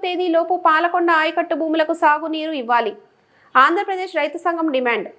తేదీలోపు పాలకొండ ఆయకట్టు భూములకు సాగునీరు ఇవ్వాలి. ఆంధ్రప్రదేశ్ రైతు సంఘం డిమాండ్.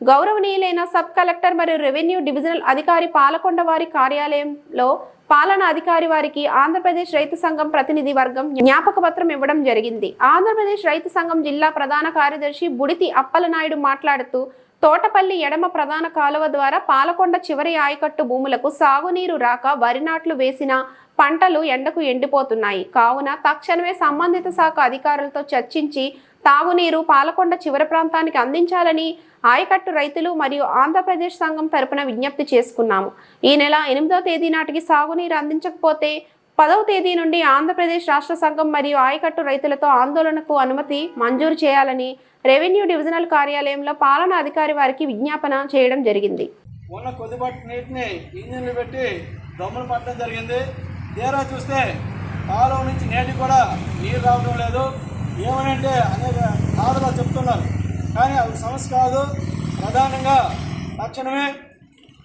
గౌరవనీయులైన సబ్ కలెక్టర్ మరియు రెవెన్యూ డివిజనల్ అధికారి పాలకొండ వారి కార్యాలయంలో పాలనా అధికారి వారికి ఆంధ్రప్రదేశ్ రైతు సంఘం ప్రతినిధి వర్గం జ్ఞాపక పత్రం ఇవ్వడం జరిగింది. ఆంధ్రప్రదేశ్ రైతు సంఘం జిల్లా ప్రధాన కార్యదర్శి బుడితి అప్పలనాయుడు మాట్లాడుతూ, తోటపల్లి ఎడమ ప్రధాన కాలువ ద్వారా పాలకొండ చివరి ఆయకట్టు భూములకు సాగునీరు రాక వరి నాట్లు వేసిన పంటలు ఎండకు ఎండిపోతున్నాయి. కావున తక్షణమే సంబంధిత శాఖ అధికారులతో చర్చించి తాగునీరు పాలకొండ చివరి ప్రాంతానికి అందించాలని ఆయకట్టు రైతులు మరియు ఆంధ్రప్రదేశ్ సంఘం తరపున విజ్ఞప్తి చేసుకున్నాము. ఈ నెల 8వ తేదీ నాటికి సాగునీరు అందించకపోతే 10వ తేదీ నుండి ఆంధ్రప్రదేశ్ రాష్ట్ర సంఘం మరియు ఆయకట్టు రైతులతో ఆందోళనకు అనుమతి మంజూరు చేయాలని రెవెన్యూ డివిజనల్ కార్యాలయంలో పాలనా అధికారి వారికి విజ్ఞాపన చేయడం జరిగింది. ఉన్న కొద్దిపాటి నీటిని ఇంజిన్లు పెట్టి దమ్ములు పట్టడం జరిగింది. తీరా చూస్తే కాలువ నుంచి నేటికి కూడా నీరు రావడం లేదు. ఏమనంటే అనేక బాధలు చెప్తున్నారు, కానీ అది సమస్య కాదు. ప్రధానంగా తక్షణమే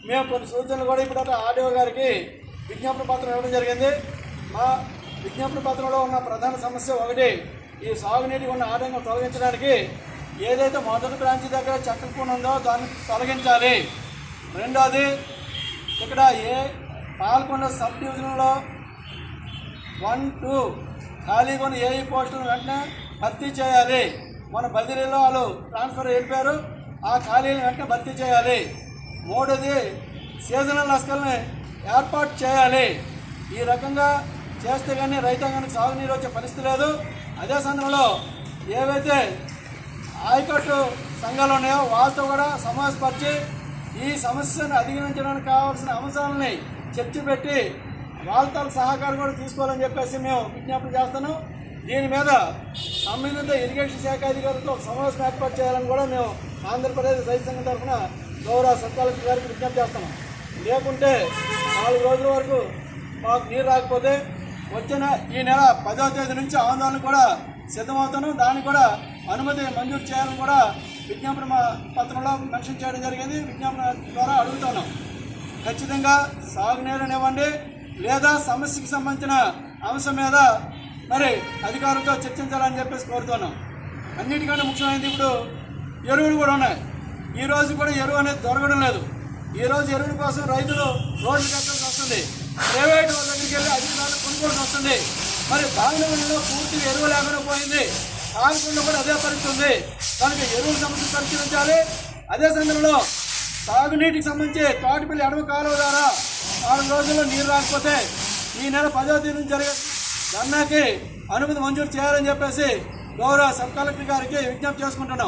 మేము కొన్ని సూచనలు కూడా ఇప్పుడు ఆర్డీఓ గారికి విజ్ఞాపన పత్రం ఇవ్వడం జరిగింది. మా విజ్ఞాపన పత్రంలో ఉన్న ప్రధాన సమస్య ఒకటి, ఈ సాగునీటికి ఉన్న ఆటంకం తొలగించడానికి ఏదైతే మొదటి బ్రాంచ్ దగ్గర చక్కకుండా ఉందో దాన్ని తొలగించాలి. రెండోది, ఇక్కడ పాల్కొండ సబ్ డివిజన్లో 1, 2 ఖాళీగా ఉన్న ఏఈ పోస్టులను వెంటనే భర్తీ చేయాలి. మన బదిలీలో వాళ్ళు ట్రాన్స్ఫర్ వెళ్ళిపోయారు, ఆ ఖాళీలను వెంటనే భర్తీ చేయాలి. మూడోది, సీజనల్ లస్కల్ని ఏర్పాటు చేయాలి. ఈ రకంగా చేస్తే కానీ రైతాంగానికి సాగునీరు వచ్చే పరిస్థితి లేదు. అదే సమయంలో ఏవైతే ఆయకట్టు సంఘాలు ఉన్నాయో వాటితో కూడా సమావేశపరిచి ఈ సమస్యను అధిగమించడానికి కావాల్సిన అంశాలని చర్చ పెట్టి వాళ్ళతో సహకారం కూడా తీసుకోవాలని చెప్పేసి మేము విజ్ఞాపన చేస్తున్నాం. దీని మీద సంబంధిత ఇరిగేషన్ శాఖ అధికారులతో సమావేశం ఏర్పాటు చేయాలని కూడా మేము ఆంధ్రప్రదేశ్ రైతు సంఘం తరఫున గౌరవ సబ్ కలెక్టర్ గారికి విజ్ఞప్తి చేస్తున్నాం. లేకుంటే 4 రోజుల వరకు మాకు నీరు రాకపోతే వచ్చిన ఈ నెల 10వ తేదీ నుంచి ఆందోళన కూడా సిద్ధమవుతున్నాం. దానికి కూడా అనుమతి మంజూరు చేయాలని కూడా విజ్ఞాపన పత్రంలో మెన్షన్ చేయడం జరిగింది. విజ్ఞాపన ద్వారా అడుగుతున్నాం. ఖచ్చితంగా సాగునీరునివ్వండి, లేదా సమస్యకి సంబంధించిన అంశం మీద మరి అధికారులతో చర్చించాలని చెప్పేసి కోరుతున్నాం. అన్నిటికంటే ముఖ్యమైనది ఇప్పుడు ఎరువులు కూడా ఉన్నాయి. ఈరోజు కూడా ఎరువు అనేది దొరకడం లేదు. ఈరోజు ఎరువుల కోసం రైతులు రోడ్లు కట్టాల్సి వస్తుంది, ప్రైవేట్ వాళ్ళ దగ్గరికి వెళ్ళి అధికారులు కొనుక్కోవాల్సి వస్తుంది. మరి బావిలో పూర్తిగా ఎరువు లేకుండా పోయింది, కాకుండా కూడా అదే పరిస్థితి ఉంది. కనుక ఎరువుల సమస్య పరిశీలించాలి. అదే సమయంలో సాగునీటికి సంబంధించి తోటపల్లి ఎడమ కాలువ ద్వారా 4 రోజుల్లో నీరు రాకపోతే ఈ నెల 10వ తేదీ నుంచి జరిగే ధర్నాకి అనుమతి మంజూరు చేయాలని చెప్పేసి గౌరవ సబ్ కలెక్టర్ గారికి విజ్ఞప్తి చేసుకుంటున్నాం.